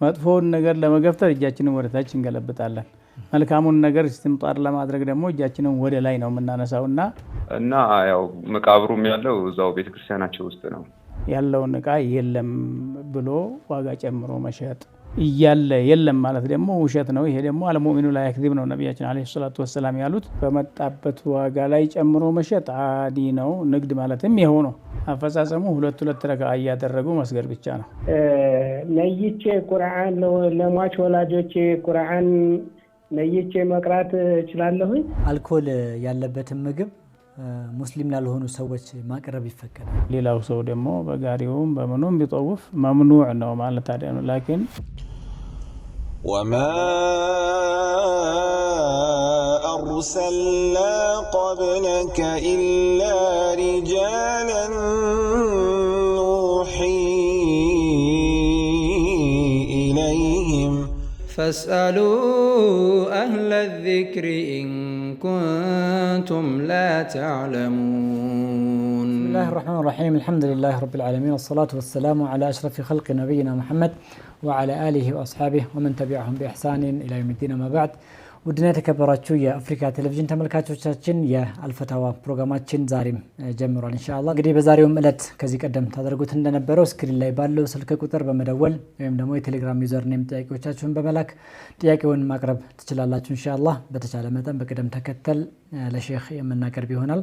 መጥፎውን ነገር ለመገፍተር እጃችንን ወደ ታች እንገለብጣለን። መልካሙን ነገር استمطار ለማድረግ ደግሞ እጃችንን ወደ ላይ ነው የምናነሳውና ያው መቃብሩም ያለው እዛው ቤተክርስቲያናቸው ውስጥ ነው ያለውን ዕቃ የለም ብሎ ዋጋ ጨምሮ መሸጥ እያለ የለም ማለት ደግሞ ውሸት ነው። ይሄ ደግሞ አልሙእሚኑ ላ ይክذب ነው ነብያችን አለይሂ ሰላቱ ወሰለም ያሉት። በመጣበት ዋጋ ላይ ጨምሮ መሸጥ አዲ ነው። ንግድ ማለትም ይሄው ነው። አፈጻጸሙ ሁለት ረካ ያደረጉ መስገድ ብቻ ነው። ነይቼ ቁርአን ለሟች ወላጆቼ ቁርአን ነይቼ መቅራት እችላለሁ። አልኮል ያለበትን ምግብ ሙስሊም ላልሆኑ ሰዎች ማቅረብ ይፈቀዳል። ሌላው ሰው ደግሞ በጋሪውም በመኑም ቢጠውፍ መምኑዕ ነው ማለት አይደለም። ላኪን وما أرسلنا قبلك إلا رجالا نوحي إليهم فاسألوا أهل الذكر إن كنتم لا تعلمون. بسم الله الرحمن الرحيم. الحمد لله رب العالمين والصلاة والسلام على أشرف خلق نبينا محمد وعلى آله وأصحابه ومن تبعهم بإحسان إلى يوم الدين. ما بعد ودنا تكبراتشو يا أفريكا تلفزيون تملكاتوቻችን የአልፈታዋ ፕሮግራማችን ዛሬም ጀምሯል ኢንሻአላህ። እንግዲህ በዛሬው ዕለት ከዚህ ቀደም ታደርጉት እንደነበረው ስክሪን ላይ ባለው ስልክ ቁጥር በመደወል ወይም ደግሞ የቴሌግራም ዩዘር ኔም ጥያቄዎቻችሁን በመላክ ጥያቄውን ማቅረብ ትችላላችሁ ኢንሻአላህ። በተቻለ መጠን በቅደም ተከተል ለሼክ የምናቀርብ ይሆናል።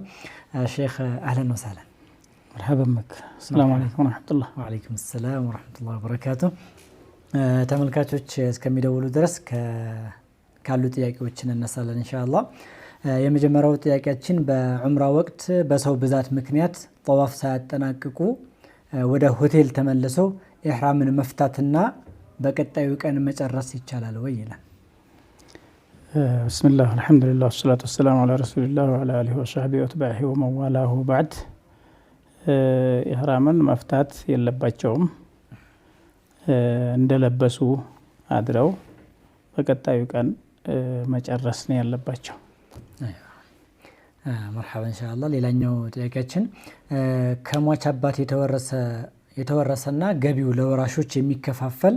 ሼክ አህለን ወሰህለን مرحبا بك. السلام عليكم ورحمة الله. وعليكم السلام ورحمة الله وبركاته. ተመልካቾች እስከሚደውሉ ድረስ ካሉ ጥያቄዎችን እናሳለን ኢንሻአላህ። የመጀመሪያው ጥያቄያችን በዑምራ ወቅት በሰው ብዛት ምክንያት ጠዋፍ ሳያጠናቅቁ ወደ ሆቴል ተመልሰው ኢህራምን መፍታትና በቀጣዩ ቀን መጨረስ ይቻላል ወይ ይላል። بسم الله الحمد لله والصلاة والسلام على رسول الله وعلى آله وصحبه وتبعه ومن والاه بعد. ኢህራምን መፍታት የለባቸውም። እንደለበሱ አድረው በቀጣዩ ቀን መጨረስ ነው ያለባቸው። መርሐባ ኢንሻአላህ። ሌላኛው ጥያቄያችን ከሟች አባት የተወረሰና ገቢው ለወራሾች የሚከፋፈል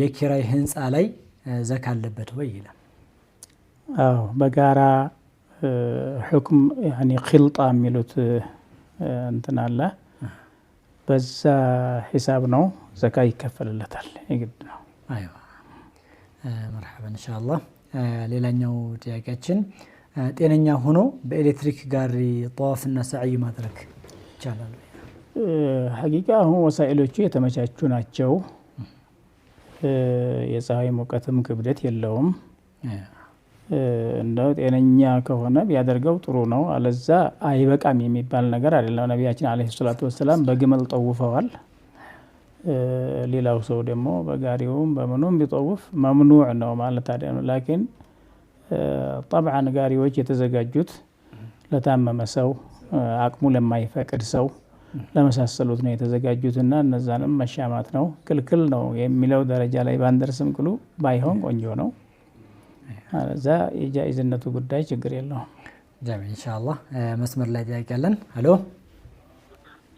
የኪራይ ህንፃ ላይ ዘካ አለበት ወይ ይላል። አዎ በጋራ ሁክም ያኒ ኺልጣ የሚሉት እንትን አለ። በዛ ሂሳብ ነው ዘካ ይከፈልለታል ይግድ ነው። አይዋ መርሐባ ኢንሻአላህ። ሌላኛው ጥያቄያችን ጤነኛ ሆኖ በኤሌክትሪክ ጋሪ ጧፍና ሰዓይ ማድረግ ይቻላል? ሐቂቃ አሁን ወሳኢሎቹ የተመቻቹ ናቸው። የፀሐይ ሙቀትም ክብደት የለውም። እንደው ጤነኛ ከሆነ ቢያደርገው ጥሩ ነው። አለዛ አይበቃም የሚባል ነገር አይደለም። ነብያችን አለይሂ ሰላቱ ወሰለም በግመል ጠውፈዋል። ሌላው ሰው ደግሞ በጋሪውም በመኑም ቢጠውፍ መምኑዕ ነው ማለት አይደለም። ላኪን طبعا ጋሪዎች የተዘጋጁት ለታመመ ሰው አቅሙ ለማይፈቅድ ሰው ለመሳሰሉት ነው የተዘጋጁትና እነዛንም መሻማት ነው ክልክል ነው የሚለው ደረጃ ላይ ባንደርስም ቅሉ ባይሆን ቆንጆ ነው። አለዛ የጃኢዝነቱ ጉዳይ ችግር የለውም። ጀሚዕ ኢንሻአላህ። መስመር ላይ ጥያቄ አለን። ሄሎ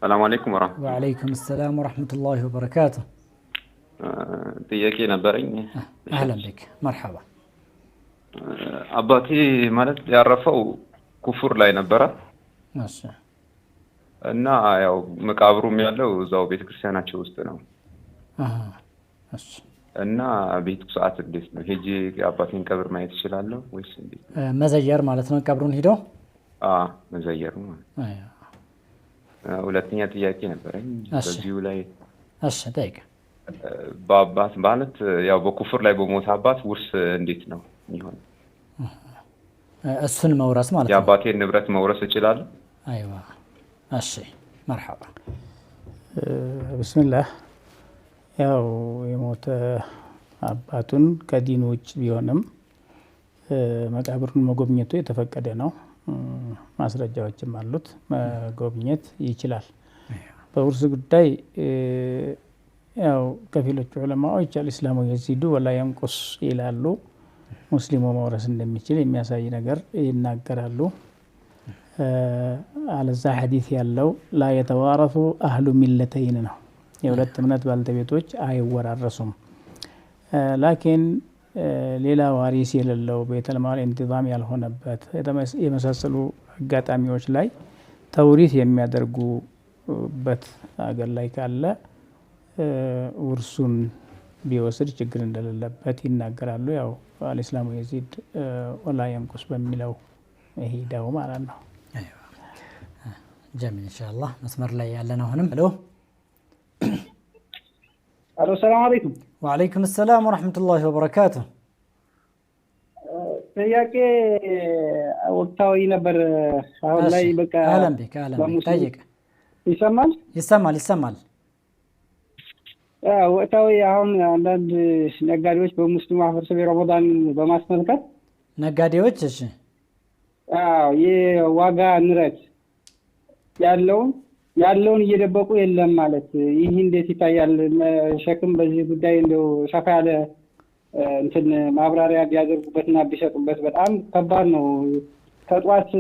ሰላም አለይኩም ወራህመቱላህ። ወአለይኩም ሰላም ወራህመቱላሂ ወበረካቱ። ጥያቄ ነበረኝ። አህለን ቢክ መርሐባ። አባቴ ማለት ያረፈው ኩፍር ላይ ነበረ። እሺ። እና ያው መቃብሩም ያለው እዛው ቤተክርስቲያናቸው ውስጥ ነው። እሺ። እና ቤቱ ሰዓት እንዴት ነው? ሄጄ አባቴን ቀብር ማየት እችላለሁ ወይስ እንዴት? መዘየር ማለት ነው ቀብሩን ሄዶ? መዘየር ማለት። ሁለተኛ ጥያቄ ነበረኝ በዚሁ ላይ። እሺ ጠይቅ። በአባት ማለት ያው በኩፍር ላይ በሞተ አባት ውርስ እንዴት ነው የሚሆነው? እሱን መውረስ ማለት ነው። የአባቴን ንብረት መውረስ እችላለሁ? አይዋ። እሺ መርሐባ። ቢስሚላህ። ያው የሞተ አባቱን ከዲኑ ውጭ ቢሆንም መቃብሩን መጎብኘቱ የተፈቀደ ነው። ማስረጃዎችም አሉት። መጎብኘት ይችላል። በውርስ ጉዳይ ያው ከፊሎቹ ዑለማዎች አልእስላሙ የዚዱ ወላ የንቁስ ይላሉ። ሙስሊሙ መውረስ እንደሚችል የሚያሳይ ነገር ይናገራሉ። አለዛ ሐዲስ ያለው ላ የተዋረሱ አህሉ ሚለተይን ነው። የሁለት እምነት ባልተቤቶች አይወራረሱም። ላኪን ሌላ ዋሪስ የሌለው ቤተልማል ኢንቲዛም ያልሆነበት የመሳሰሉ አጋጣሚዎች ላይ ተውሪት የሚያደርጉበት አገር ላይ ካለ ውርሱን ቢወስድ ችግር እንደሌለበት ይናገራሉ። ያው አልእስላሙ የዚድ ወላ የንቁስ በሚለው ሄደው ማለት ነው። ጀሚል ኢንሻአላህ መስመር ላይ ያለን አሁንም አሎ ሰላም አለይኩም። ወአለይኩም ሰላም ወራህመቱላሂ ወበረካቱሁ። ጥያቄ ወቅታዊ ነበር። አሁን ላይ በቃ አህለን ቢክ ጠይቅ። ይሰማል? ይሰማል። ወቅታዊ አሁን አንዳንድ ነጋዴዎች በሙስሊም ማህበረሰብ ረመዳን በማስመልከት ነጋዴዎች እሺ የዋጋ ንረት ያለውን እየደበቁ የለም ማለት ይህ እንዴት ይታያል? ሸክም በዚህ ጉዳይ እንደው ሰፋ ያለ እንትን ማብራሪያ ቢያደርጉበትና ቢሰጡበት በጣም ከባድ ነው። ከጧት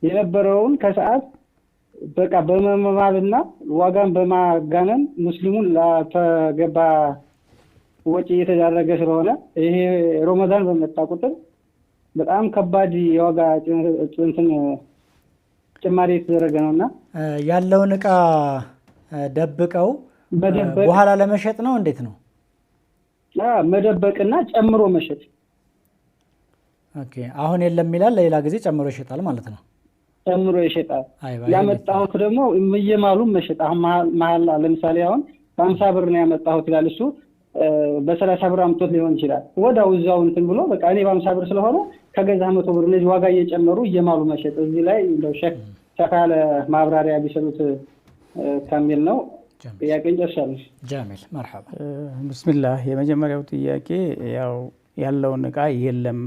የነበረውን ከሰዓት በቃ በመማልና ዋጋን በማጋነን ሙስሊሙን ላተገባ ወጪ እየተዳረገ ስለሆነ ይሄ ረመዳን በመጣ ቁጥር በጣም ከባድ የዋጋ እንትን ጭማሪ የተደረገ ነውና ያለውን እቃ ደብቀው በኋላ ለመሸጥ ነው። እንዴት ነው? መደበቅና ጨምሮ መሸጥ። ኦኬ አሁን የለም ይላል፣ ሌላ ጊዜ ጨምሮ ይሸጣል ማለት ነው። ጨምሮ ይሸጣል። ያመጣሁት ደግሞ እየማሉ መሸጥ። አሁን መሀል ለምሳሌ አሁን በ50 ብር ነው ያመጣሁት ይላል እሱ በ30 ብር አምጥቶት ሊሆን ይችላል። ወዳው እዛው እንትን ብሎ በቃ እኔ በ50 ብር ስለሆነ ከገዛ 100 ብር እነዚህ ዋጋ እየጨመሩ እየማሉ መሸጥ። እዚህ ላይ እንደው ሸክ ሰፋ ያለ ማብራሪያ ቢሰጡት ከሚል ነው። ጥያቄን ጨርሻለሁ። ጀሚል መርሐባ። ብስሚላህ የመጀመሪያው ጥያቄ ያለውን እቃ የለም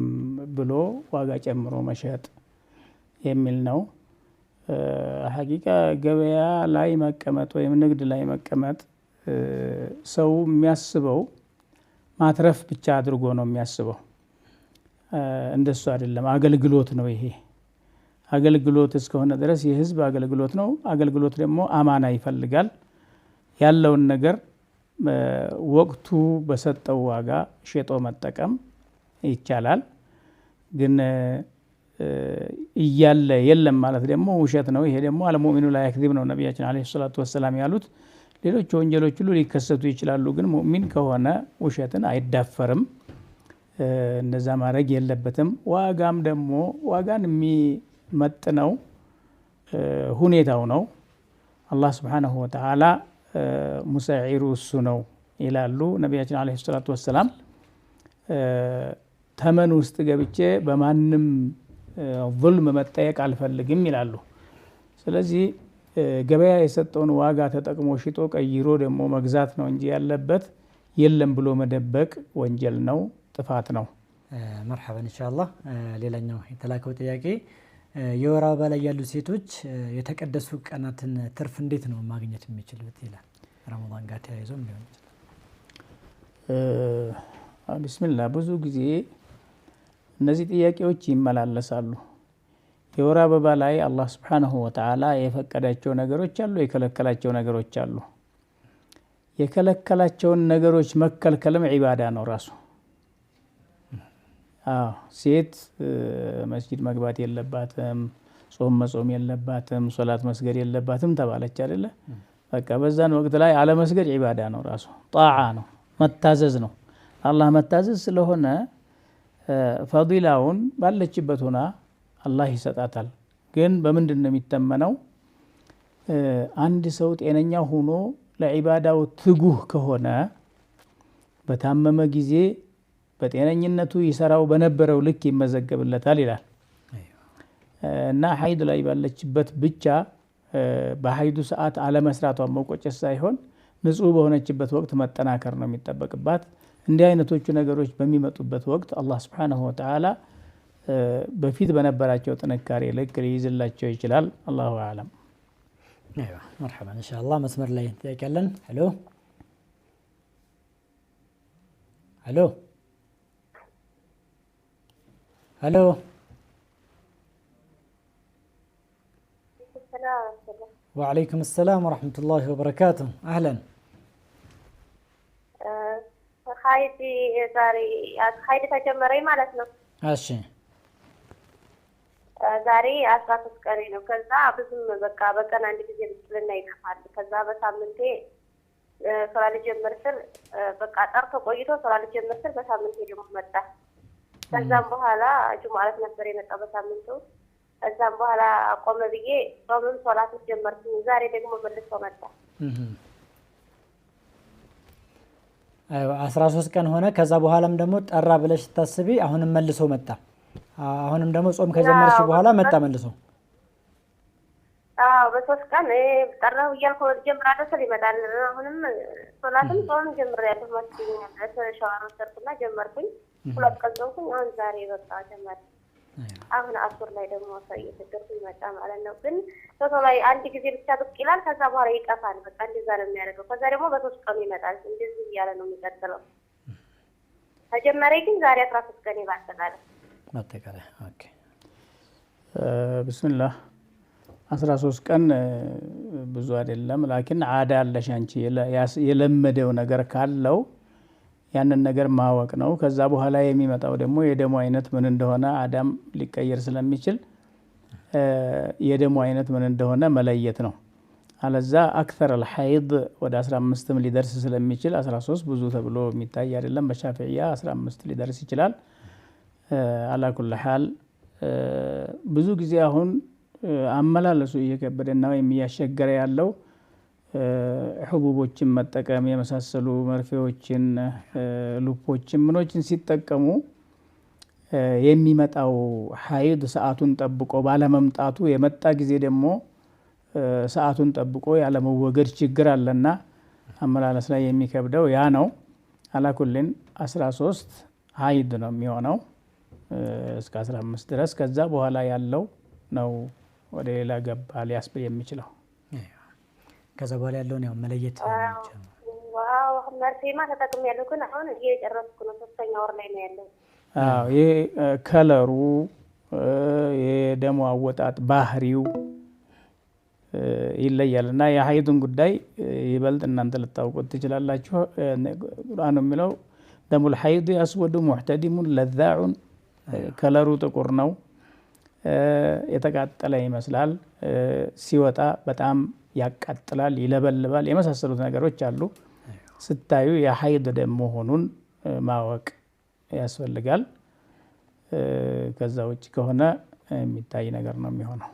ብሎ ዋጋ ጨምሮ መሸጥ የሚል ነው። ሐቂቃ ገበያ ላይ መቀመጥ ወይም ንግድ ላይ መቀመጥ ሰው የሚያስበው ማትረፍ ብቻ አድርጎ ነው የሚያስበው። እንደሱ አይደለም። አገልግሎት ነው ይሄ። አገልግሎት እስከሆነ ድረስ የህዝብ አገልግሎት ነው። አገልግሎት ደግሞ አማና ይፈልጋል። ያለውን ነገር ወቅቱ በሰጠው ዋጋ ሸጦ መጠቀም ይቻላል። ግን እያለ የለም ማለት ደግሞ ውሸት ነው። ይሄ ደግሞ አልሙእሚኑ ላ የክዚብ ነው ነቢያችን አለይሂ ሰላቱ ወሰላም ያሉት። ሌሎች ወንጀሎች ሁሉ ሊከሰቱ ይችላሉ፣ ግን ሙእሚን ከሆነ ውሸትን አይዳፈርም። እንደዛ ማድረግ የለበትም። ዋጋም ደግሞ ዋጋን የሚመጥነው ሁኔታው ነው። አላህ ስብሓነሁ ወተዓላ ሙሰዒሩ እሱ ነው ይላሉ ነቢያችን አለይሂ ሰላቱ ወሰላም። ተመን ውስጥ ገብቼ በማንም ዙልም መጠየቅ አልፈልግም ይላሉ። ስለዚህ ገበያ የሰጠውን ዋጋ ተጠቅሞ ሽጦ ቀይሮ ደግሞ መግዛት ነው እንጂ ያለበት የለም ብሎ መደበቅ ወንጀል ነው፣ ጥፋት ነው። መርሐበን ኢንሻአላህ። ሌላኛው የተላከው ጥያቄ የወር አበባ ላይ ያሉ ሴቶች የተቀደሱ ቀናትን ትርፍ እንዴት ነው ማግኘት የሚችሉት ይላል። ረመዳን ጋር ተያይዞ ሊሆን ይችላል። ቢስሚላህ ብዙ ጊዜ እነዚህ ጥያቄዎች ይመላለሳሉ። የወር አበባ ላይ አላህ ስብሓነሁ ወተዓላ የፈቀዳቸው ነገሮች አሉ፣ የከለከላቸው ነገሮች አሉ። የከለከላቸውን ነገሮች መከልከልም ዒባዳ ነው ራሱ። ሴት መስጂድ መግባት የለባትም፣ ጾም መጾም የለባትም፣ ሶላት መስገድ የለባትም ተባለች አይደለ? በቃ በዛን ወቅት ላይ አለመስገድ ዒባዳ ነው ራሱ፣ ጣዓ ነው፣ መታዘዝ ነው። አላህ መታዘዝ ስለሆነ ፈዲላውን ባለችበት ሆና አላህ ይሰጣታል። ግን በምንድን ነው የሚተመነው? አንድ ሰው ጤነኛ ሆኖ ለዒባዳው ትጉህ ከሆነ በታመመ ጊዜ በጤነኝነቱ ይሰራው በነበረው ልክ ይመዘገብለታል ይላል። እና ሀይድ ላይ ባለችበት ብቻ በሀይዱ ሰዓት አለመስራቷን መቆጨት ሳይሆን ንጹህ በሆነችበት ወቅት መጠናከር ነው የሚጠበቅባት። እንዲህ አይነቶቹ ነገሮች በሚመጡበት ወቅት አላህ ስብሓነሁ ወተዓላ በፊት በነበራቸው ጥንካሬ ልክ ሊይዝላቸው ይችላል። አላሁ አዕለም። መርሐባ ኢንሻአላህ። መስመር ላይ ጥያቄ አለን። ሄሎ ሄሎ ሄሎ። وعليكم السلام ورحمة الله وبركاته. أهلا. ሀይድ ዛሬ ሀይድ ተጀመረኝ ማለት ነው። እሺ ዛሬ 13 ቀን ነው። ከዛ ብዙም በቃ በቀን አንድ ጊዜ ብትልና ይከፋል። ከዛ በሳምንቴ ስራ ልጀምር ስል በቃ ጠርቶ ቆይቶ ስራ ልጀምር ስል በሳምንቴ ደግሞ መጣ። ከዛም በኋላ ጁማዓት ነበር የመጣው በሳምንቱ። ከዛም በኋላ ቆመ ብዬ ጾምም ሶላት ጀመርኩኝ። ዛሬ ደግሞ መልሶ መጣ። 13 ቀን ሆነ። ከዛ በኋላም ደግሞ ጠራ ብለሽ ታስቢ አሁንም መልሶ መጣ። አሁንም ደግሞ ጾም ከጀመርሽ በኋላ መጣ መልሶ። በሶስት ቀን ጠራው እያልኩ ጀምራለሁ ስል ይመጣል። አሁንም ሶላትም ጾም ጀምሬያለሁ ማለት ሻወር ወሰድኩና ጀመርኩኝ። 2 ቀን ጾምኩኝ። አሁን ዛሬ በቃ ጀመረ። አሁን አሱር ላይ ደግሞ እየተደረኩ ይመጣ ማለት ነው። ግን ቶሎ ላይ አንድ ጊዜ ብቻ ብቅ ይላል። ከዛ በኋላ ይጠፋል። በቃ እንደዛ ነው የሚያደርገው። ከዛ ደግሞ በሶስት ቀን ይመጣል። እንደዚህ እያለ ነው የሚቀጥለው። ተጀመረ ግን ዛሬ 13 ቀን ይባላል። ማጠቃለያ ኦኬ። ቢስሚላህ 13 ቀን ብዙ አይደለም። ላኪን ዓዳ አለሽ አንቺ የለመደው ነገር ካለው ያንን ነገር ማወቅ ነው። ከዛ በኋላ የሚመጣው ደግሞ የደሙ አይነት ምን እንደሆነ ዓዳም ሊቀየር ስለሚችል የደሙ አይነት ምን እንደሆነ መለየት ነው። አለዛ አክተር الحيض ወደ 15ም ሊደርስ ስለሚችል 13 ብዙ ተብሎ የሚታይ አይደለም። በሻፊዒያ 15 ሊደርስ ይችላል። አላ ኩል ሐል ብዙ ጊዜ አሁን አመላለሱ እየከበደና የሚያሸገረ ያለው ህቡቦችን መጠቀም የመሳሰሉ መርፌዎችን ሉፖችን ምኖችን ሲጠቀሙ የሚመጣው ሐይድ ሰዓቱን ጠብቆ ባለመምጣቱ የመጣ ጊዜ ደግሞ ሰዓቱን ጠብቆ ያለመወገድ ችግር አለና አመላለስ ላይ የሚከብደው ያ ነው። አላኩልን 13 ሐይድ ነው የሚሆነው እስከ 15 ድረስ። ከዛ በኋላ ያለው ነው ወደ ሌላ ገባ ሊያስብል የሚችለው። ከዛ በኋላ ያለውን ያው መለየት ነው። ዋው መርፌማ ተጠቅሜያለሁ ግን አሁን እየጨረስኩ ነው። 3ኛ ወር ላይ ነው ያለው። ይሄ ከለሩ የደሙ አወጣጥ ባህሪው ይለያልና የሐይድን ጉዳይ ይበልጥ እናንተ ልታውቁት ትችላላችሁ። ቁርአኑ የሚለው ደሙል ሐይድ አስወዱ ሙዕተዲሙን ለዛዑን፣ ከለሩ ጥቁር ነው፣ የተቃጠለ ይመስላል፣ ሲወጣ በጣም ያቃጥላል፣ ይለበልባል፣ የመሳሰሉት ነገሮች አሉ። ስታዩ የሐይድ ደም መሆኑን ማወቅ ያስፈልጋል። ከዛ ውጭ ከሆነ የሚታይ ነገር ነው የሚሆነው።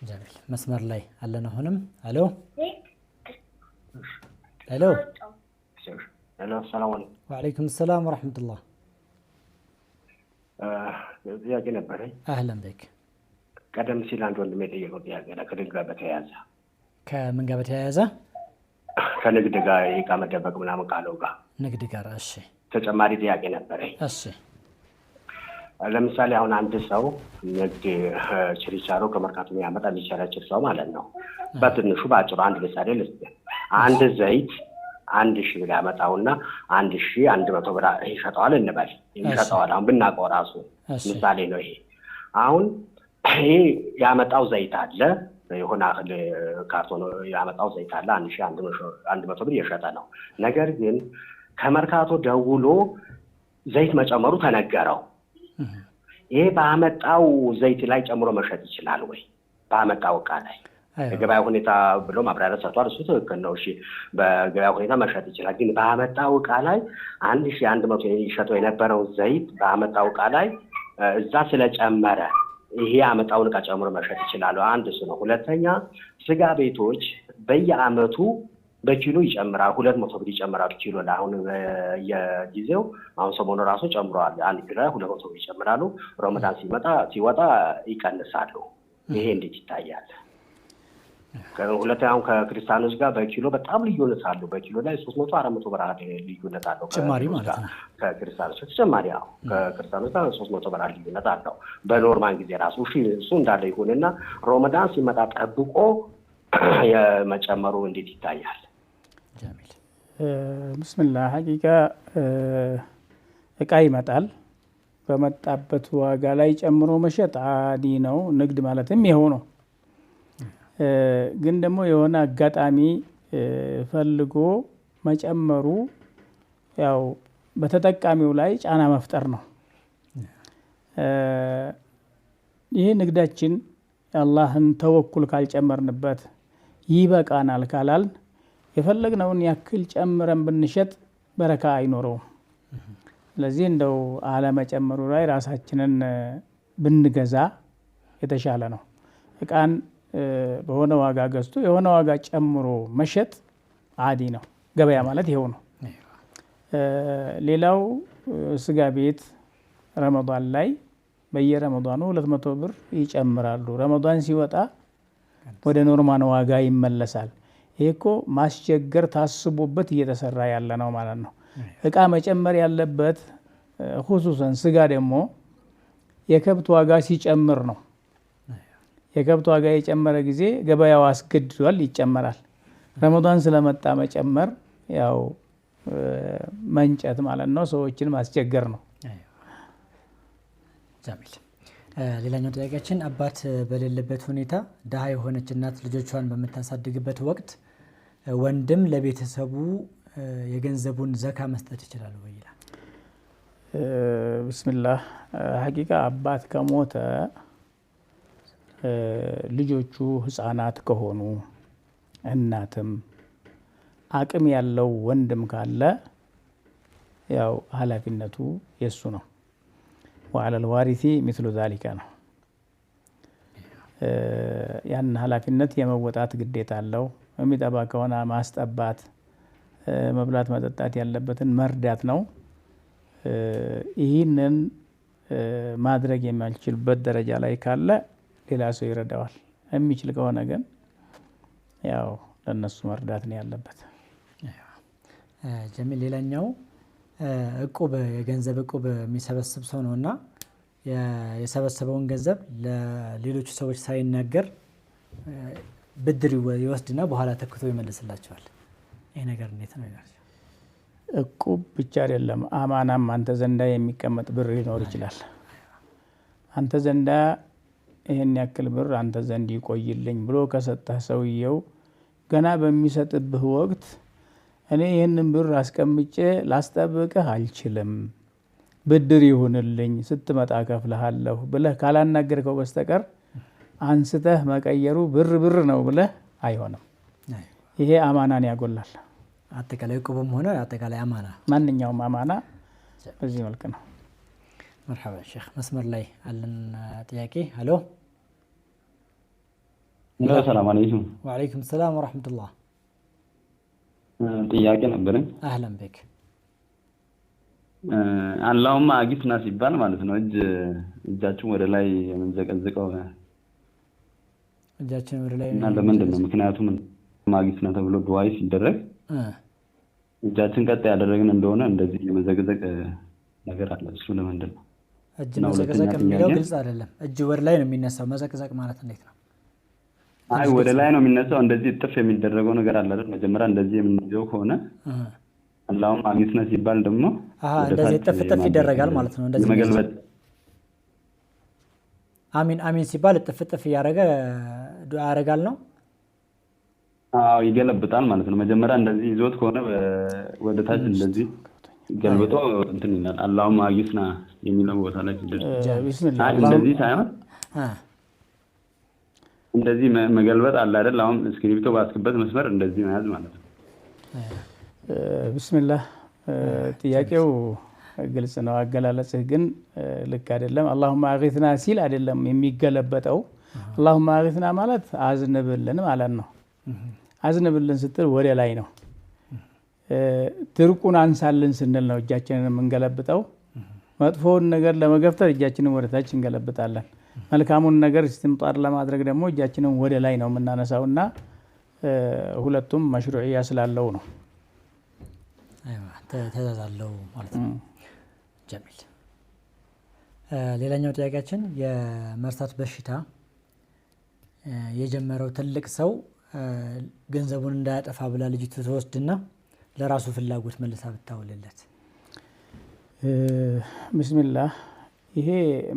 ጀሚል መስመር ላይ አለን አሁንም። ሄሎ ሄሎ ሄሎ ሰላም አለይኩም። ወአለይኩም ሰላም ወራህመቱላህ። ጥያቄ ነበረኝ። አህለን በክ። ቀደም ሲል አንድ ወንድሜ የጠየቀው ጥያቄ ከንግድ ጋር በተያያዘ ከምን ጋር በተያያዘ? ከንግድ ጋር የዕቃ መደበቅ ምናምን ካለው ጋር ንግድ ጋር። እሺ ተጨማሪ ጥያቄ ነበረኝ። እሺ ለምሳሌ አሁን አንድ ሰው ንግድ ችርቻሮ ከመርካቶ የሚያመጣ የሚቸረችር ሰው ማለት ነው። በትንሹ በአጭሩ አንድ ምሳሌ ልስጥ። አንድ ዘይት 1000 ብር ያመጣውና 1100 ብር ይሸጠዋል እንበል። ይሸጠዋል አሁን ብናውቀው ራሱ ምሳሌ ነው ይሄ። አሁን ይሄ ያመጣው ዘይት አለ የሆነ ካርቶን ያመጣው ዘይት አለ 1100 ብር እየሸጠ ነው። ነገር ግን ከመርካቶ ደውሎ ዘይት መጨመሩ ተነገረው። ይሄ ባመጣው ዘይት ላይ ጨምሮ መሸጥ ይችላል ወይ? ባመጣው ዕቃ ላይ የገበያ ሁኔታ ብሎ ማብራሪያ ሰጥቷል። እሱ ትክክል ነው። እሺ በገበያ ሁኔታ መሸጥ ይችላል። ግን ባመጣው ዕቃ ላይ 1100 ይሸጠው የነበረው ዘይት ባመጣው ዕቃ ላይ እዛ ስለጨመረ ይሄ ያመጣውን ዕቃ ጨምሮ መሸጥ ይችላል። አንድ እሱ ነው። ሁለተኛ ስጋ ቤቶች በየአመቱ በኪሎ ይጨምራል። 200 ብር ይጨምራል ኪሎ ላይ አሁን የጊዜው አሁን ሰሞኑ ራሱ ጨምሯል። አንድ ኪሎ ላይ 200 ብር ይጨምራሉ። ረመዳን ሲወጣ ይቀንሳሉ። ይሄ እንዴት ይታያል? ሁለተኛው ከክርስቲያኖች ጋር በኪሎ በጣም ልዩነት አለው። በኪሎ ላይ 300 400 ብር ልዩነት አለው። ጭማሪ ማለት ነው። ከክርስቲያኖች ተጨማሪ ከክርስቲያኖች ጋር 300 ብር ልዩነት አለው በኖርማል ጊዜ ራሱ። እሱ እንዳለ ይሁንና ረመዳን ሲመጣ ጠብቆ የመጨመሩ እንዴት ይታያል? ጀሚል ብስሚላህ ሐቂቃ እቃ ይመጣል። በመጣበት ዋጋ ላይ ጨምሮ መሸጥ አዲ ነው። ንግድ ማለትም ይሄው ነው። ግን ደግሞ የሆነ አጋጣሚ ፈልጎ መጨመሩ ያው በተጠቃሚው ላይ ጫና መፍጠር ነው። ይህ ንግዳችን አላህን ተወኩል ካልጨመርንበት ይበቃናል ካላል የፈለግነውን ያክል ጨምረን ብንሸጥ በረካ አይኖረውም። ስለዚህ እንደው አለመጨመሩ ላይ ራሳችንን ብንገዛ የተሻለ ነው። እቃን በሆነ ዋጋ ገዝቶ የሆነ ዋጋ ጨምሮ መሸጥ አዲ ነው። ገበያ ማለት ይሄው ነው። ሌላው ስጋ ቤት ረመዳን ላይ በየረመዳኑ 200 ብር ይጨምራሉ። ረመዳን ሲወጣ ወደ ኖርማል ዋጋ ይመለሳል። ይሄ እኮ ማስቸገር ታስቦበት እየተሰራ ያለ ነው ማለት ነው። እቃ መጨመር ያለበት ሁሱሰን ስጋ ደግሞ የከብት ዋጋ ሲጨምር ነው። የከብት ዋጋ የጨመረ ጊዜ ገበያው አስገድዷል፣ ይጨመራል። ረመዳን ስለመጣ መጨመር ያው መንጨት ማለት ነው፣ ሰዎችን ማስቸገር ነው። ጃሚል። ሌላኛው ጥያቄያችን አባት በሌለበት ሁኔታ ድሃ የሆነች እናት ልጆቿን በምታሳድግበት ወቅት ወንድም ለቤተሰቡ የገንዘቡን ዘካ መስጠት ይችላል ወይ ይላል። ቢስሚላህ ሐቂቃ አባት ከሞተ ልጆቹ ህፃናት ከሆኑ እናትም አቅም ያለው ወንድም ካለ ያው ኃላፊነቱ የሱ ነው። وعلى الوارث مثل ذلك ነው። ያን ኃላፊነት የመወጣት ግዴታ አለው። የሚጠባ ከሆነ ማስጠባት፣ መብላት መጠጣት ያለበትን መርዳት ነው። ይህንን ማድረግ የማይችልበት ደረጃ ላይ ካለ ሌላ ሰው ይረዳዋል። የሚችል ከሆነ ግን ያው ለነሱ መርዳት ነው ያለበት። ጀሚል። ሌላኛው እቁብ የገንዘብ እቁብ የሚሰበስብ ሰው ነውና የሰበሰበውን ገንዘብ ለሌሎች ሰዎች ሳይናገር ብድር ይወስድና በኋላ ተክቶ ይመልስላቸዋል። ይሄ ነገር እንዴት ነው ይላል። እቁብ ብቻ አይደለም፣ አማናም አንተ ዘንዳ የሚቀመጥ ብር ሊኖር ይችላል። አንተ ዘንዳ ይሄን ያክል ብር አንተ ዘንድ ይቆይልኝ ብሎ ከሰጠህ ሰውየው ገና በሚሰጥብህ ወቅት እኔ ይህንን ብር አስቀምጬ ላስጠብቅህ አልችልም፣ ብድር ይሁንልኝ ስትመጣ ከፍልሃለሁ ብለህ ካላናገርከው በስተቀር አንስተህ መቀየሩ ብር ነው ብለህ አይሆንም። ይሄ አማናን ያጎላል። አጠቃላይ እቁብም ሆነ አጠቃላይ አማና፣ ማንኛውም አማና በዚህ መልክ ነው። መርሐባ ሼክ። መስመር ላይ አለን ጥያቄ። ሄሎ ሰላም አለይኩም። ወአለይኩም ሰላም ወራህመቱላህ። ጥያቄ ነበረኝ። አህለን ቤክ። አላሁማ አጊስና ሲባል ማለት ነው እጃችን ወደ ላይ የምንዘቀዝቀው እጃችን ወደ ላይ እና ለምንድን ነው? ምክንያቱም አጊስና ተብሎ ዱዓይ ሲደረግ እጃችን ቀጥ ያደረግን እንደሆነ እንደዚህ የመዘቅዘቅ ነገር አለ። እሱ ለምንድን ነው? እጅ መዘቅዘቅ የሚለው ግልጽ አይደለም። እጅ ወደ ላይ ነው የሚነሳው። መዘቅዘቅ ማለት እንዴት ነው? አይ ወደ ላይ ነው የሚነሳው። እንደዚህ ጥፍ የሚደረገው ነገር አለ አይደል? መጀመሪያ እንደዚህ የምንይዘው ከሆነ አላሁም አጊስና ሲባል ደግሞ እንደዚህ ጥፍ ይደረጋል ማለት ነው። እንደዚህ መገልበጥ አሚን አሚን ሲባል ጥፍ እያደረገ ዱዓ ያደርጋል ነው። አዎ ይገለብጣል ማለት ነው። መጀመሪያ እንደዚህ ይዞት ከሆነ ወደ ታች እንደዚህ ገልብጦ እንትን ይላል። አላሁም አጊስና የሚለው ቦታ ላይ ቢስሚላህ እንደዚህ ሳይሆን እንደዚህ መገልበጥ አለ አይደል? አሁን እስክሪፕቶ ባስክበት መስመር እንደዚህ መያዝ ማለት ነው። ቢስሚላህ ጥያቄው ግልጽ ነው። አገላለጽህ ግን ልክ አይደለም። አላሁማ አጊስና ሲል አይደለም የሚገለበጠው። አላሁማ አጊስና ማለት አዝንብልን ማለት ነው። አዝንብልን ስትል ወደ ላይ ነው። ድርቁን አንሳልን ስንል ነው እጃችንን የምንገለብጠው። መጥፎውን ነገር ለመገፍተር እጃችንን ወደ ታች እንገለብጣለን። መልካሙን ነገር ኢስቲምጣር ለማድረግ ደግሞ እጃችንን ወደ ላይ ነው የምናነሳውና ሁለቱም መሽሩዕያ ስላለው ነው። ተዛዛለው ማለት ነው። ጀሚል። ሌላኛው ጥያቄያችን የመርሳት በሽታ የጀመረው ትልቅ ሰው ገንዘቡን እንዳያጠፋ ብላ ልጅቱ ተወስድና ለራሱ ፍላጎት መልሳ ብታውልለት። ቢስሚላህ ይሄ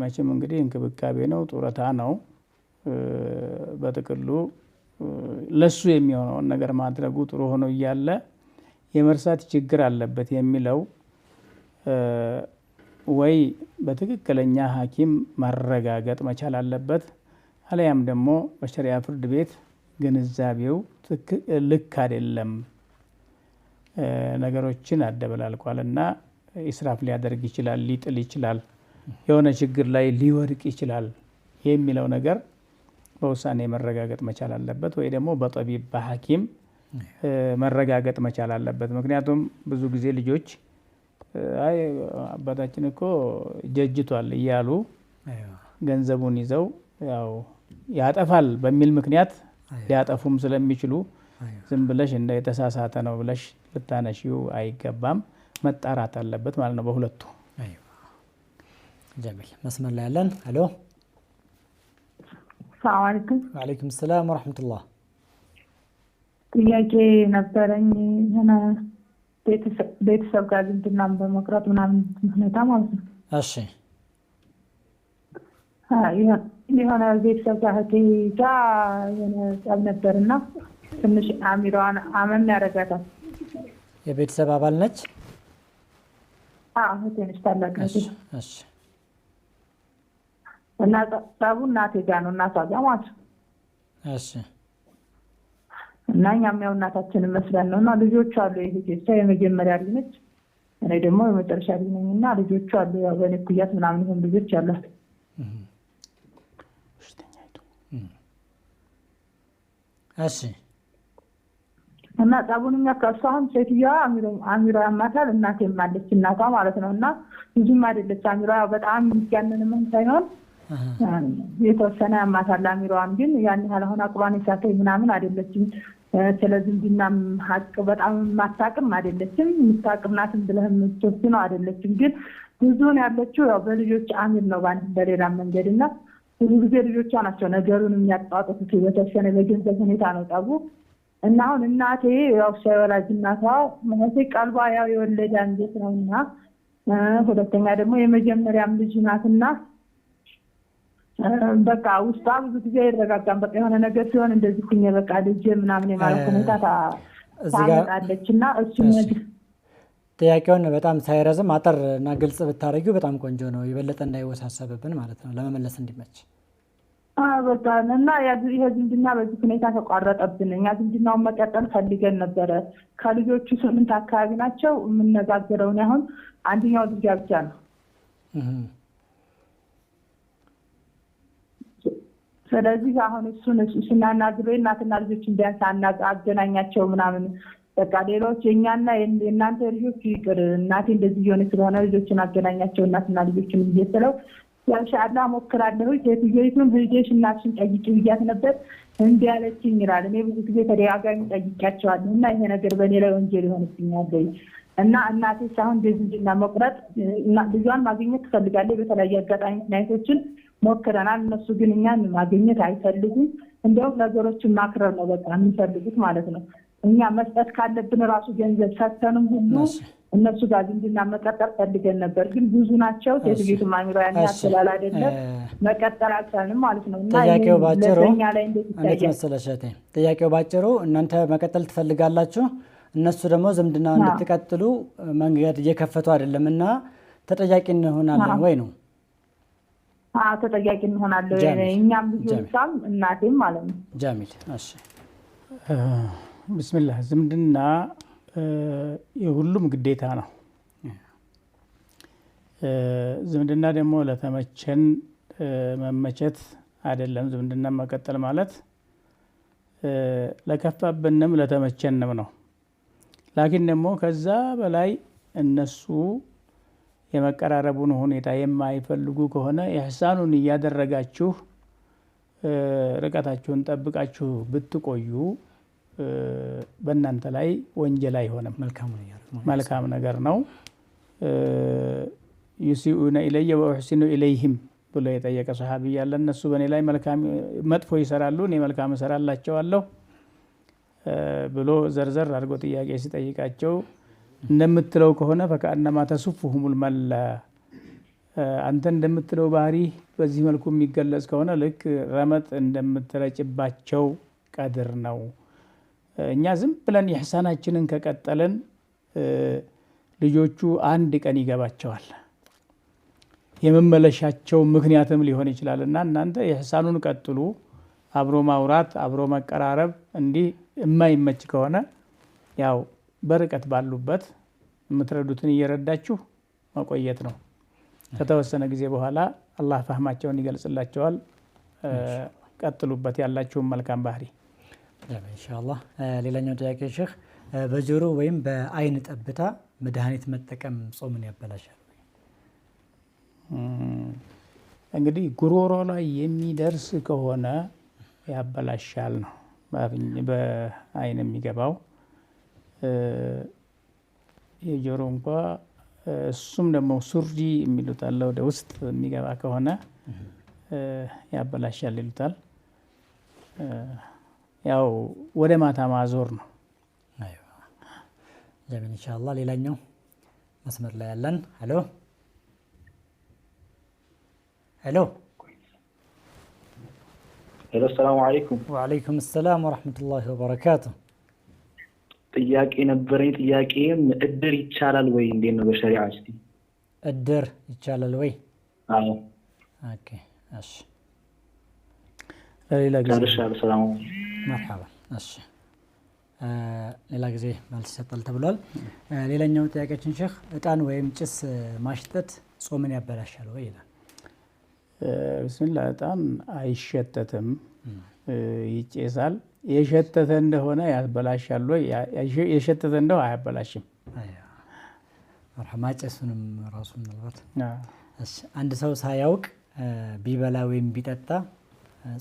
መቼም እንግዲህ እንክብካቤ ነው፣ ጡረታ ነው። በጥቅሉ ለሱ የሚሆነውን ነገር ማድረጉ ጥሩ ሆኖ እያለ የመርሳት ችግር አለበት የሚለው ወይ በትክክለኛ ሐኪም ማረጋገጥ መቻል አለበት፣ አለያም ደግሞ በሸሪዓ ፍርድ ቤት ግንዛቤው ልክ አይደለም፣ ነገሮችን አደበላልቋልና ኢስራፍ ሊያደርግ ይችላል፣ ሊጥል ይችላል፣ የሆነ ችግር ላይ ሊወድቅ ይችላል የሚለው ነገር በውሳኔ መረጋገጥ መቻል አለበት፣ ወይ ደግሞ በጠቢብ በሐኪም መረጋገጥ መቻል አለበት። ምክንያቱም ብዙ ጊዜ ልጆች አይ አባታችን እኮ ጀጅቷል እያሉ ገንዘቡን ይዘው ያው ያጠፋል በሚል ምክንያት ሊያጠፉም ስለሚችሉ ዝም ብለሽ እንደ የተሳሳተ ነው ብለሽ ልታነሺው አይገባም፣ መጣራት አለበት ማለት ነው በሁለቱ። ጀሚል መስመር ላይ ያለን። ሄሎ ሰላም አለይኩም። ወአለይኩም ሰላም ወራህመቱላህ። ጥያቄ ነበረኝ ሆነ ቤተሰብ ጋር ዝምድናን በመቁረጥ ምናምን ሁኔታ ማለት ነው። እሺ የሆነ ቤተሰብ ጋር እህቴ ጋር የሆነ ጸብ ነበርና ትንሽ አሚሯን አመም ያደርጋታል። የቤተሰብ አባል ነች? እህቴ ነች፣ ታላቅ ነች። እሺ እና ጸቡ እናቴ ጋር ነው፣ እናቷ ጋር ማለት ነው። እሺ እና እኛም ያው እናታችንን መስለን ነው እና ልጆች አሉ። እሷ የመጀመሪያ ልጅ ነች፣ እኔ ደግሞ የመጨረሻ ልጅ ነኝ እና ልጆች አሉ። ያው በእኔ እኩያት ምናምን ይሆን ልጆች አሏት። እሺ እና ጸቡን የሚያካሱ አሁን ሴትዮዋ አሚሯ ያማታል፣ እናቴም አለች እናቷ ማለት ነው። እና ብዙም አይደለች አሚሯ፣ በጣም የሚጋነንም ሳይሆን የተወሰነ ያማታል አሚሯን። ግን ያን ያህል አሁን አቅሏን የሳተኝ ምናምን አይደለችም። ስለዚህ ዝምድናም ሀቅ በጣም ማታቅም አይደለችም፣ የምታቅም ናትም ብለህ የምትወስነው አይደለችም። ግን ብዙውን ያለችው ያው በልጆች አሚር ነው በአንድ በሌላ መንገድ እና ብዙ ጊዜ ልጆቿ ናቸው ነገሩን የሚያጣጥፉት። በተወሰነ በገንዘብ ሁኔታ ነው ጠቡ። እና አሁን እናቴ ያው ሳይወላጅ እናቷ ማለት ቀልቧ ያው የወለደ አንጀት ነውና፣ ሁለተኛ ደግሞ የመጀመሪያም ልጅ ናትና በቃ ውስጧ ብዙ ጊዜ አይረጋጋም። በቃ የሆነ ነገር ሲሆን እንደዚህ ኩኝ በቃ ልጅ ምናምን የማለት ሁኔታ ታመጣለች። እና እሱ ጥያቄውን በጣም ሳይረዝም አጠር እና ግልጽ ብታረጊው በጣም ቆንጆ ነው፣ የበለጠ እንዳይወሳሰብብን ማለት ነው፣ ለመመለስ እንዲመች። በቃ እና ይሄ ዝምድና በዚህ ሁኔታ ተቋረጠብን። እኛ ዝምድናውን መቀጠል ፈልገን ነበረ። ከልጆቹ 8 አካባቢ ናቸው። የምነጋገረውን አሁን አንደኛው ልጅ ብቻ ነው። ስለዚህ አሁን እሱን ስናናግረው እናትና ልጆችን ቢያንስ አገናኛቸው ምናምን በቃ ሌሎች የኛና የእናንተ ልጆች ይቅር፣ እናቴ እንደዚህ እየሆነ ስለሆነ ልጆችን አገናኛቸው እናትና ልጆችን እየሰለው ያንሻላ ሞክራለሁ። ሴትዮይቱን ሄደሽ እናትሽን ጠይቂ ብያት ነበር፣ እንዲ ያለችኝ ይላል። እኔ ብዙ ጊዜ ተደጋጋሚ ጠይቂያቸዋለሁ እና ይሄ ነገር በእኔ ላይ ወንጀል ይሆንብኛል እና እናቴ ሳይሆን ዝምድና መቁረጥ ልጇን ማግኘት ትፈልጋለች። በተለያየ አጋጣሚ ምክንያቶችን ሞክረናል። እነሱ ግን እኛን ማግኘት አይፈልጉም። እንዲያውም ነገሮችን ማክረር ነው በቃ የሚፈልጉት ማለት ነው። እኛ መስጠት ካለብን ራሱ ገንዘብ ሰጥተንም ሁሉ እነሱ ጋር ዝምድና መቀጠል ፈልገን ነበር፣ ግን ብዙ ናቸው። ሴትዮቱ ማሚራ ያን ያስላል አይደለም መቀጠል አልቻልንም ማለት ነው። እና ጥያቄው ባጭሩ ላይ እንዴት መሰለሽ እህቴ፣ ጥያቄው ባጭሩ እናንተ መቀጠል ትፈልጋላችሁ፣ እነሱ ደግሞ ዝምድና እንድትቀጥሉ መንገድ እየከፈቱ አይደለም እና ተጠያቂ እንሆናለን ወይ ነው? ተጠያቂ እንሆናለን እኛም ልጆቿም እናቴም ማለት ነው። ጃሚል እሺ ቢስሚላህ። ዝምድና የሁሉም ግዴታ ነው። ዝምድና ደግሞ ለተመቸን መመቸት አይደለም። ዝምድና መቀጠል ማለት ለከፋብንም ለተመቸንም ነው። ላኪን ደግሞ ከዛ በላይ እነሱ የመቀራረቡን ሁኔታ የማይፈልጉ ከሆነ ኢህሳኑን እያደረጋችሁ ርቀታችሁን ጠብቃችሁ ብትቆዩ በእናንተ ላይ ወንጀል አይሆንም፣ መልካም ነገር ነው። ዩሲኡነ ኢለየ ወኡሕሲኑ ኢለይህም ብሎ የጠየቀ ሰሃቢ ያለ እነሱ በእኔ ላይ መጥፎ ይሰራሉ፣ እኔ መልካም እሰራላቸዋለሁ ብሎ ዘርዘር አድርጎ ጥያቄ ሲጠይቃቸው እንደምትለው ከሆነ ፈከአነማ ተሱፉሁሙል መላ፣ አንተ እንደምትለው ባህሪ በዚህ መልኩ የሚገለጽ ከሆነ ልክ ረመጥ እንደምትረጭባቸው ቀድር ነው። እኛ ዝም ብለን ኢሕሳናችንን ከቀጠልን ልጆቹ አንድ ቀን ይገባቸዋል። የመመለሻቸው ምክንያትም ሊሆን ይችላል እና እናንተ ኢህሳኑን ቀጥሉ። አብሮ ማውራት፣ አብሮ መቀራረብ እንዲህ የማይመች ከሆነ ያው በርቀት ባሉበት የምትረዱትን እየረዳችሁ መቆየት ነው። ከተወሰነ ጊዜ በኋላ አላህ ፈህማቸውን ይገልጽላቸዋል። ቀጥሉበት ያላችሁን መልካም ባህሪ። ኢንሻአላህ። ሌላኛው ጥያቄ ሼህ በጆሮ ወይም በአይን ጠብታ መድኃኒት መጠቀም ጾምን ያበላሻል? እንግዲህ ጉሮሮ ላይ የሚደርስ ከሆነ ያበላሻል ነው በአይን የሚገባው። የጆሮ እንኳ እሱም ደግሞ ሱሪ የሚሉት አለ፣ ወደ ውስጥ የሚገባ ከሆነ ያበላሻል ይሉታል። ያው ወደ ማታ ማዞር ነው። አይዋ ጀሚል ኢንሻአላህ። ሌላኛው መስመር ላይ ያለን ሄሎ ሄሎ ሄሎ፣ ሰላም አለይኩም። ወአለይኩም ሰላም ወራህመቱላሂ ወበረካቱ። ጥያቄ ነበረኝ። ጥያቄም እድር ይቻላል ወይ? እንዴት ነው በሸሪዓ? እስቲ እድር ይቻላል ወይ? አዎ። ኦኬ እሺ። ሌላ ጊዜ ሰላም መርሐባ። እሺ ሌላ ጊዜ መልስ ይሰጣል ተብሏል። ሌላኛው ጥያቄችን ሼህ እጣን ወይም ጭስ ማሽተት ጾምን ያበላሻል ወይ ይላል። ብስሚላህ እጣን አይሸተትም፣ ይጨሳል። የሸተተ እንደሆነ ያበላሻል ወይ? የሸተተ እንደው አያበላሽም። መርሐባ። ማጨሱንም ራሱ ምናልባት አንድ ሰው ሳያውቅ ቢበላ ወይም ቢጠጣ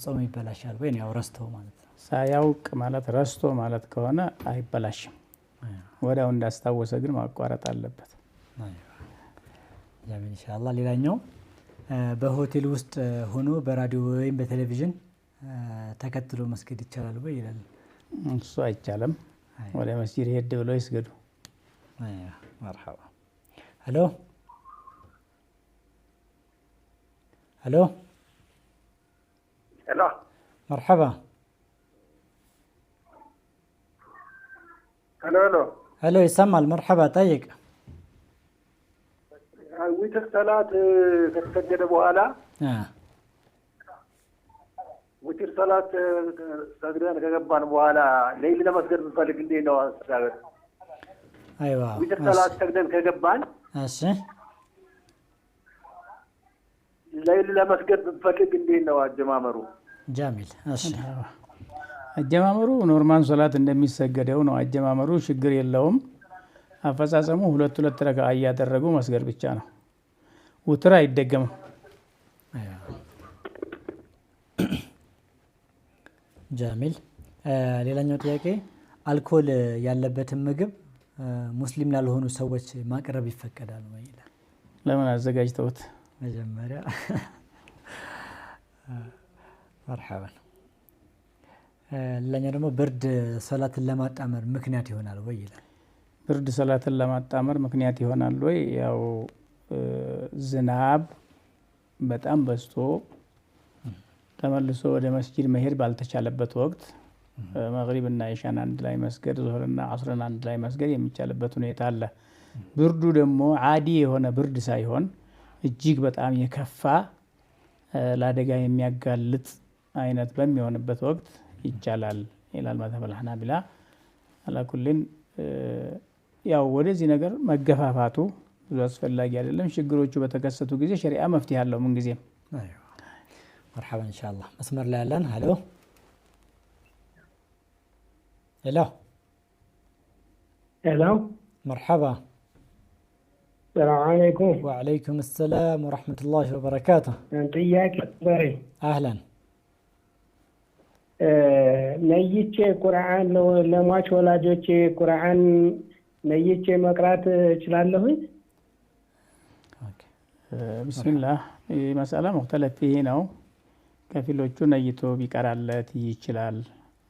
ጾም ይበላሻል ወይ? ያው ረስቶ ማለት ነው። ሳያውቅ ማለት ረስቶ ማለት ከሆነ አይበላሽም። ወዲያው እንዳስታወሰ ግን ማቋረጥ አለበት። ጀሚል ኢንሻአላህ። ሌላኛው በሆቴል ውስጥ ሆኖ በራዲዮ ወይም በቴሌቪዥን ተከትሎ መስገድ ይቻላል ወይ ይላል። እሱ አይቻልም። ወደ መስጂድ ሄድ ብለው ይስገዱ። መርሐባ። ሄሎ ሄሎ ሄሎ፣ መርሐባ። ሄሎ ሄሎ ሄሎ፣ ይሰማል? መርሐባ። ጠይቅ። ዊትር ሰላት ከተሰገደ በኋላ ዊትር ሰላት ሰግደን ከገባን በኋላ ሌይል ለመስገድ ብንፈልግ እንዴት ነው አስተጋገድ? አይዋ ዊትር ሰላት ሰግደን ከገባን እሺ፣ ሌይል ለመስገድ ብንፈልግ እንዴት ነው አጀማመሩ? ጃሚል። እሺ፣ አጀማመሩ ኖርማል ሶላት እንደሚሰገደው ነው። አጀማመሩ ችግር የለውም። አፈጻጸሙ ሁለት ረካ እያደረጉ መስገድ ብቻ ነው። ውትር አይደገምም። ጃሚል። ሌላኛው ጥያቄ አልኮል ያለበትን ምግብ ሙስሊም ላልሆኑ ሰዎች ማቅረብ ይፈቀዳል ወይ ይላል። ለምን አዘጋጅተውት መጀመሪያ መርሐባ። ሌላኛው ደግሞ ብርድ ሰላትን ለማጣመር ምክንያት ይሆናል ወይ ይላል። ብርድ ሰላትን ለማጣመር ምክንያት ይሆናል ወይ? ያው ዝናብ በጣም በዝቶ ተመልሶ ወደ መስጂድ መሄድ ባልተቻለበት ወቅት መግሪብና ኢሻን አንድ ላይ መስገድ፣ ዙህርና ዐስርን አንድ ላይ መስገድ የሚቻልበት ሁኔታ አለ። ብርዱ ደግሞ ዓዲ የሆነ ብርድ ሳይሆን እጅግ በጣም የከፋ ለአደጋ የሚያጋልጥ አይነት በሚሆንበት ወቅት ይቻላል ይላል መዝሀብ አልሐናቢላ። አላኩልን ያው ወደዚህ ነገር መገፋፋቱ ብዙ አስፈላጊ አይደለም። ችግሮቹ በተከሰቱ ጊዜ ሸሪዓ መፍትሄ አለው ምን ጊዜም። መርሐባ ኢንሻአላህ። መስመር ላይ ያለን ሄሎ ሄሎ ሄሎ፣ መርሐባ። ሰላም አለይኩም። ወአለይኩም ሰላም ወራህመቱላሂ ወበረካቱ። ጥያቄ ነበረኝ። አህለን። ነይቼ ቁርአን ለሟች ወላጆቼ ቁርአን ነይቼ መቅራት እችላለሁኝ? ቢስሚላህ መሰላ ሙክተለፍ ይሄ ነው። ከፊሎቹ ነይቶ ቢቀራለት ይችላል፣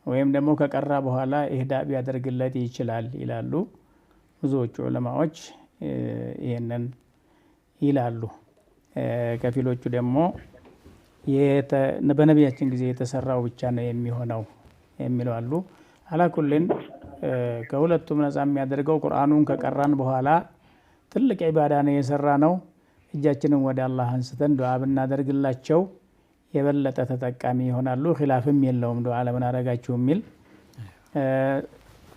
ወይም ደግሞ ከቀራ በኋላ ኢህዳ ቢያደርግለት ይችላል ይላሉ። ብዙዎቹ ዑለማዎች ይሄንን ይላሉ። ከፊሎቹ ደግሞ በነቢያችን ጊዜ የተሰራው ብቻ ነው የሚሆነው የሚለው አሉ። አላኩልን ከሁለቱም ነፃ የሚያደርገው ቁርአኑን ከቀራን በኋላ ትልቅ ዒባዳ ነው የሰራ ነው። እጃችንን ወደ አላህ አንስተን ዱዓ ብናደርግላቸው የበለጠ ተጠቃሚ ይሆናሉ። ኺላፍም የለውም ዱዓ ለምን አደረጋችሁ የሚል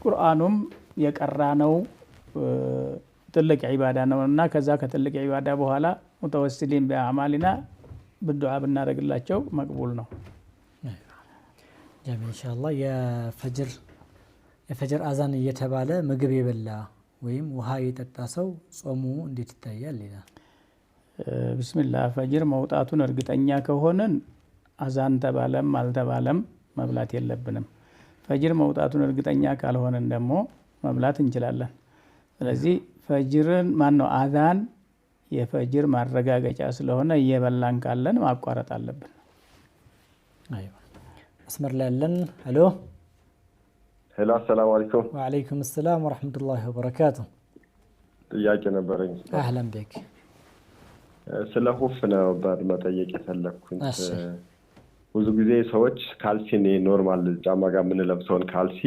ቁርአኑም የቀራ ነው ትልቅ ዒባዳ ነው እና ከዛ ከትልቅ ዒባዳ በኋላ ሙተወሲሊን በአዕማሊና በዱዓ ብናደርግላቸው መቅቡል ነው። ጀሚል ኢንሻአላህ። የፈጅር አዛን እየተባለ ምግብ የበላ ወይም ውሃ የጠጣ ሰው ጾሙ እንዴት ይታያል ይላል። ቢስሚላህ ፈጅር መውጣቱን እርግጠኛ ከሆነን አዛን ተባለም አልተባለም መብላት የለብንም። ፈጅር መውጣቱን እርግጠኛ ካልሆነን ደግሞ መብላት እንችላለን። ስለዚህ ፈጅርን ማነው አዛን የፈጅር ማረጋገጫ ስለሆነ እየበላን ካለን ማቋረጥ አለብን። አይዋ መስመር ላይ ያለን ሄሎ ሄሎ፣ አሰላሙ አለይኩም። ወአለይኩም ሰላም ወራህመቱላሂ ወበረካቱ። ጥያቄ ነበረኝ። አህለን ቢክ። ስለ ሁፍ ነበር መጠየቅ የፈለኩኝ። ብዙ ጊዜ ሰዎች ካልሲን ኖርማል ጫማ ጋር የምንለብሰውን ካልሲ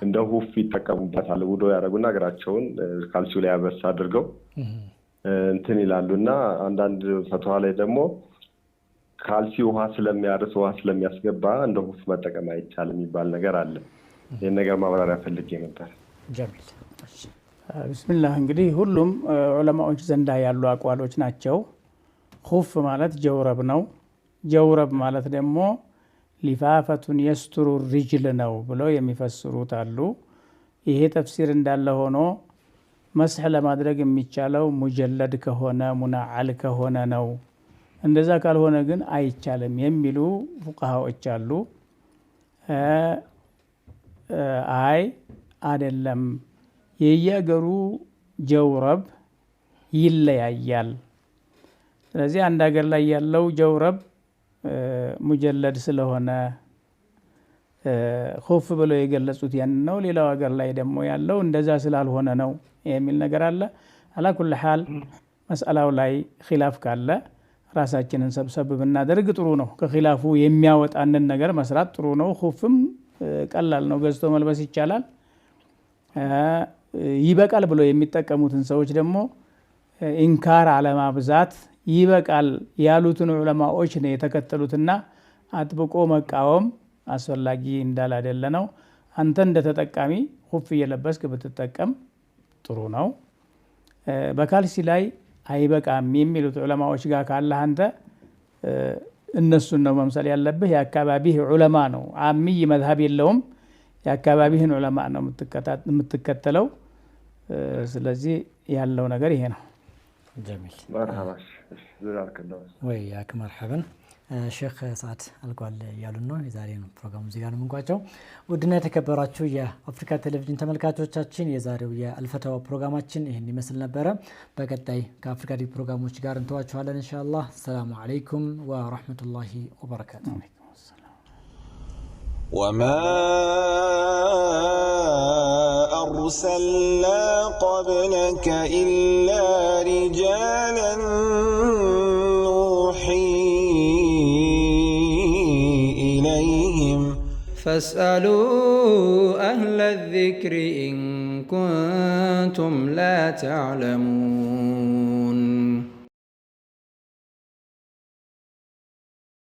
እንደ ሁፍ ይጠቀሙበታል። ውዶ ያደረጉና እግራቸውን ካልሲው ላይ ያበስ አድርገው እንትን ይላሉና አንዳንድ ፈትዋ ላይ ደግሞ ካልሲ ውሃ ስለሚያርስ ውሃ ስለሚያስገባ እንደ ሁፍ መጠቀም አይቻልም የሚባል ነገር አለ። ይህን ነገር ማብራሪያ ፈልጌ ነበር። ጀሚል ቢስሚላህ። እንግዲህ ሁሉም ዑለማዎች ዘንዳ ያሉ አቋሎች ናቸው። ሁፍ ማለት ጀውረብ ነው። ጀውረብ ማለት ደግሞ ሊፋፈቱን የስትሩ ሪጅል ነው ብለው የሚፈስሩት አሉ። ይሄ ተፍሲር እንዳለ ሆኖ መስሕ ለማድረግ የሚቻለው ሙጀለድ ከሆነ ሙናዓል ከሆነ ነው። እንደዛ ካልሆነ ግን አይቻልም የሚሉ ፉቃሃዎች አሉ። አይ አይደለም፣ የየገሩ ጀውረብ ይለያያል። ስለዚህ አንድ ሀገር ላይ ያለው ጀውረብ ሙጀለድ ስለሆነ ሁፍ ብለው የገለጹት ያን ነው። ሌላው ሀገር ላይ ደግሞ ያለው እንደዛ ስላልሆነ ነው የሚል ነገር አለ። አላኩል ሐል መስአላው ላይ ኺላፍ ካለ ራሳችንን ሰብሰብ ብናደርግ ጥሩ ነው። ከኺላፉ የሚያወጣንን ነገር መስራት ጥሩ ነው። ሁፍም ቀላል ነው፣ ገዝቶ መልበስ ይቻላል። ይበቃል ብለው የሚጠቀሙትን ሰዎች ደግሞ ኢንካር አለማብዛት፣ ይበቃል ያሉትን ዑለማዎች ነው የተከተሉትና አጥብቆ መቃወም አስፈላጊ እንዳላደለ ነው። አንተ እንደ ተጠቃሚ ሁፍ እየለበስክ ብትጠቀም ጥሩ ነው። በካልሲ ላይ አይበቃም የሚሉት ዑለማዎች ጋር ካለህ አንተ እነሱን ነው መምሰል ያለብህ። የአካባቢህ ዑለማ ነው፣ አሚይ መዝሀብ የለውም። የአካባቢህን ዑለማ ነው የምትከተለው። ስለዚህ ያለው ነገር ይሄ ነው። ጀሚል መርሐባ ወይ ያክ መርሐበን። ሼክ ሰዓት አልቋል እያሉን ነው። የዛሬ ነው ፕሮግራሙ እዚህ ጋር ነው የምንቋጨው። ውድና የተከበራችሁ የአፍሪካ ቴሌቪዥን ተመልካቾቻችን የዛሬው የአልፈተዋ ፕሮግራማችን ይህን ይመስል ነበረ። በቀጣይ ከአፍሪካ ዲቪ ፕሮግራሞች ጋር እንተዋችኋለን ኢንሻአላህ። ሰላሙ አለይኩም ወራህመቱላሂ ወበረካቱ። وما أرسلنا قبلك إلا رجالا نوحي إليهم فاسألوا أهل الذكر إن كنتم لا تعلمون.